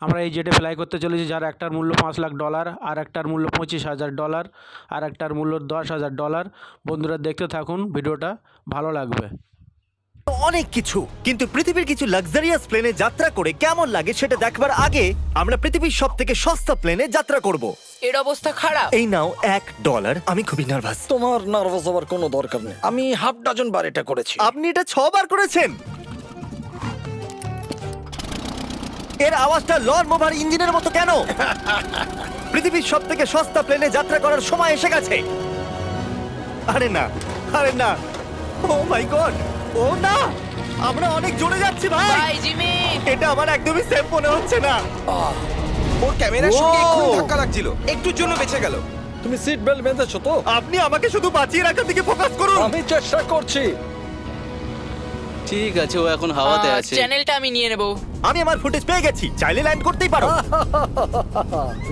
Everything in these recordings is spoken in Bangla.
আমরা এই জেটে ফ্লাই করতে চলেছি, যার একটার মূল্য $5,00,000, আর একটার মূল্য $25,000, আর একটার মূল্য $10,000। বন্ধুরা দেখতে থাকুন, ভিডিওটা ভালো লাগবে। অনেক কিছু, কিন্তু পৃথিবীর কিছু লাক্সারিয়াস প্লেনে যাত্রা করে কেমন লাগে সেটা দেখবার আগে আমরা পৃথিবীর সব থেকে সস্তা প্লেনে যাত্রা করব। এর অবস্থা খারাপ। এই নাও $1। আমি খুবই নার্ভাস। তোমার নার্ভাস হওয়ার কোনো দরকার নেই, আমি হাফ ডজন বার এটা করেছি। আপনি এটা 6 বার করেছেন। এর আওয়াজটা লন মোভার ইঞ্জিনের মতো কেন? পৃথিবীর সব থেকে সস্তা প্লেনে যাত্রা করার সময় এসে গেছে। আরে না, আরে না, ও মাই গড, ও না, আমরা অনেক জোরে যাচ্ছি ভাই। Bye Jimmy. এটা আমার একদমই সেফ মনে হচ্ছে না। ওর ক্যামেরার সঙ্গে Wow! এক্ষুনি ধাক্কা লাগছিল, একটুর জন্য বেঁচে গেল। তুমি সিট বেল্ট বেঁধেছো তো? আপনি আমাকে শুধু বাঁচিয়ে রাখার দিকে ফোকাস করুন। আমি চেষ্টা করছি। ঠিক আছে, ও এখন হাওয়াতে আছে। চ্যানেলটা আমি নিয়ে নেব। আমি আমার ফুটেজ পেয়ে গেছি, চাইলে ল্যান্ড করতেই পারো।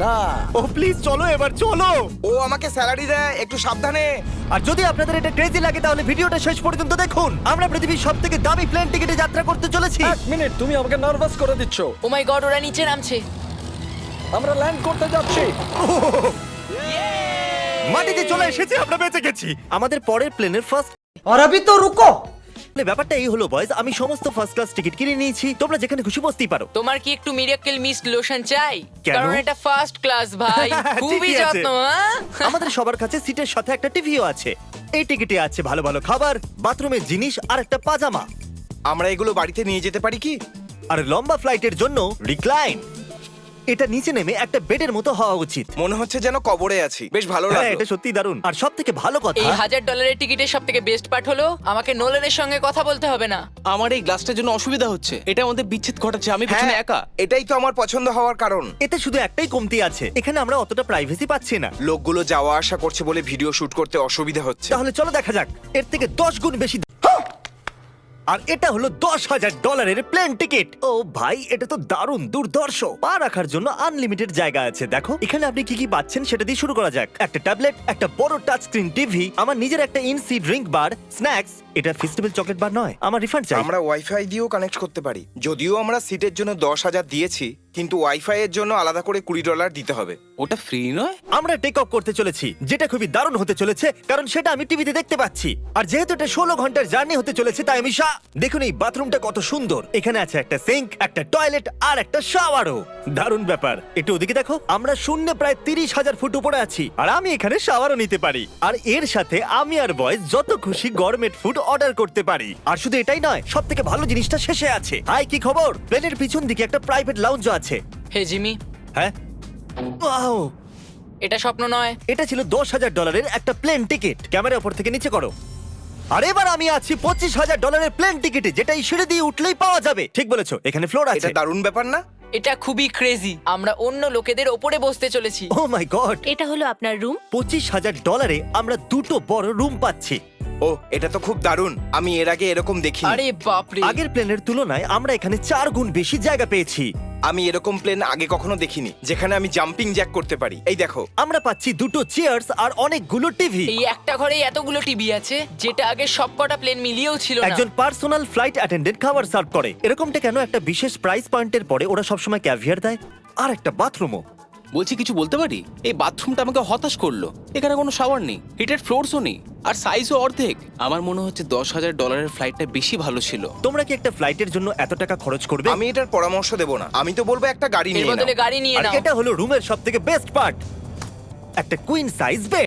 না, ও প্লিজ চলো, এবার চলো। ও আমাকে স্যালারি দেয়, একটু সাবধানে। আর যদি আপনাদের এটা ক্রেজি লাগে তাহলে ভিডিওটা শেষ পর্যন্ত দেখুন। আমরা পৃথিবীর সব থেকে দামি প্লেন টিকেটে যাত্রা করতে চলেছি। এক মিনিট, তুমি আমাকে নার্ভাস করে দিচ্ছ। ও মাই গড, ওরা নিচে নামছে। আমরা ল্যান্ড করতে যাচ্ছি। মাটিতে চলে এসেছি, আমরা বেঁচে গেছি। আমাদের পরের প্লেনের ফার্স্ট और अभी तो रुको। ব্যাপারটা এই হলো বয়েজ, আমি সমস্ত ফার্স্ট ক্লাস টিকিট কিনে নিয়েছি। তোমরা যেখানে খুশি বসতেই পারো। তোমার কি একটু মিরাকেল মিস্ট লোশন চাই? কেন? কারণ এটা ফার্স্ট ক্লাস ভাই, খুবই ঠিকই আছে। যত্ন। হ্যাঁ? আমাদের সবার কাছে সিটের সাথে একটা টিভিও আছে। এই টিকিটে আছে ভালো ভালো খাবার, বাথরুমের জিনিস আর একটা পাজামা। আমরা এগুলো বাড়িতে নিয়ে যেতে পারি কি? আর লম্বা ফ্লাইটের জন্য রিক্লাইন। এটা নিচে নেমে একটা বেডের মতো হওয়া উচিত। মনে হচ্ছে যেন কবরে আছি, বেশ ভালো হ্যাঁ, লাগলো। এটা সত্যি দারুণ। আর সব থেকে ভালো কথা, এই $1,000 টিকিটের সব থেকে বেস্ট পার্ট হলো আমাকে নোলানের সঙ্গে কথা বলতে হবে না। আমার এই গ্লাসটার জন্য অসুবিধা হচ্ছে, এটা আমাদের বিচ্ছেদ ঘটাচ্ছে। আমি হ্যাঁ, পেছনে একা। এটাই তো আমার পছন্দ হওয়ার কারণ। এতে শুধু একটাই কমতি আছে, এখানে আমরা অতটা প্রাইভেসি পাচ্ছি না। লোকগুলো যাওয়া আসা করছে বলে ভিডিও শুট করতে অসুবিধা হচ্ছে। তাহলে চলো দেখা যাক, এর থেকে 10 গুণ বেশি। আর এটা হলো $10,000 প্লেন টিকিট। ও ভাই, এটা তো দারুণ, দুর্ধর্ষ। পা রাখার জন্য আনলিমিটেড জায়গা আছে। দেখো এখানে আপনি কি কি পাচ্ছেন সেটা দিয়ে শুরু করা যাক। একটা ট্যাবলেট, একটা বড় টাচ স্ক্রিন টিভি, আমার নিজের একটা ইনসি ড্রিঙ্ক বার, স্ন্যাক্স। এটা ফেস্টিভ্যাল চকলেট বার নয়, আমার রিফান্ড চাই। আমরা ওয়াইফাই দিয়েও কানেক্ট করতে পারি। যদিও আমরা সিটের জন্য 10,000 দিয়েছি, কিন্তু ওয়াইফাই এর জন্য আলাদা করে $20 দিতে হবে। ওটা ফ্রি নয়? আমরা টেক অফ করতে চলেছি, যেটা খুবই দারুণ হতে চলেছে, কারণ সেটা আমি টিভিতে দেখতে পাচ্ছি। আর যেহেতু এটা 16 ঘন্টার জার্নি হতে চলেছে, তাই আমি দেখুন এই বাথরুমটা কত সুন্দর। এখানে আছে একটা সিঙ্ক, একটা টয়লেট আর একটা শাওয়ারও। দারুণ ব্যাপার। একটু ওদিকে দেখো, আমরা শূন্যে প্রায় 30,000 ফুট উপরে আছি, আর আমি এখানে শাওয়ারও নিতে পারি। আর এর সাথে আমি আর বয়েজ যত খুশি গরমেট ফুড অর্ডার করতে পারি। আর শুধু এটাই নয়, সব থেকে ভালো জিনিসটা শেষে আছে। হাই, কি খবর? প্লেনের পিছন দিকে একটা প্রাইভেট লাউঞ্জও আছে। হে জিমি, হ্যাঁ, ওয়াও, এটা স্বপ্ন নয়। এটা ছিল $10,000 একটা প্লেন টিকিট। ক্যামেরা উপর থেকে নিচে করো। আর এবার আমি আছি $25,000 প্লেন টিকিটে, যেটা এই সিঁড়ি দিয়ে উঠলেই পাওয়া যাবে। ঠিক বলেছো, এখানে ফ্লোর আছে। এটা দারুণ ব্যাপার না? এটা খুবই ক্রেজি। আমরা অন্য লোকেদের ওপরে বসতে চলেছি। ও মাই গড, এটা হলো আপনার রুম। $25,000 আমরা দুটো বড় রুম পাচ্ছি। ও, এটা তো খুব দারুণ। আমি এর আগে এরকম দেখিনি। আরে বাপরে। আগের প্লেনের তুলনায় আমরা এখানে 4 গুণ বেশি জায়গা পেয়েছি। আমি এরকম প্লেন আগে কখনো দেখিনি যেখানে আমি জাম্পিং জ্যাক করতে পারি। এই দেখো, আমরা পাচ্ছি দুটো চেয়ার্স আর অনেকগুলো টিভি। এই একটা ঘরে এতগুলো টিভি আছে, যেটা আগে সবকটা প্লেন মিলিয়েও ছিল না। একজন পার্সোনাল ফ্লাইট অ্যাটেন্ডেন্ট খাবার সার্ভ করে। এরকমটা কেন? একটা বিশেষ প্রাইস পয়েন্টের পরে ওরা সবসময় ক্যাভিয়ার দেয়। আর একটা বাথরুমও। বলছি, কিছু বলতে পারি? এই বাথরুমটা আমাকে হতাশ করলো। এখানে কোনো শাওয়ার নেই, হিটেড ফ্লোরসও নেই, আর সাইজও অর্ধেক। আমার মনে হচ্ছে $10,000 ফ্লাইটটা বেশি ভালো ছিল। তোমরা কি একটা ফ্লাইটের জন্য এত টাকা খরচ করবে? আমি এটার পরামর্শ দেব না। আমি তো বলবো একটা গাড়ি এর নিয়ে বদলে নাও। গাড়ি নিয়ে আর নাও। এটা হলো রুমের সবথেকে বেস্ট পার্ট, একটা কুইন সাইজ বেড।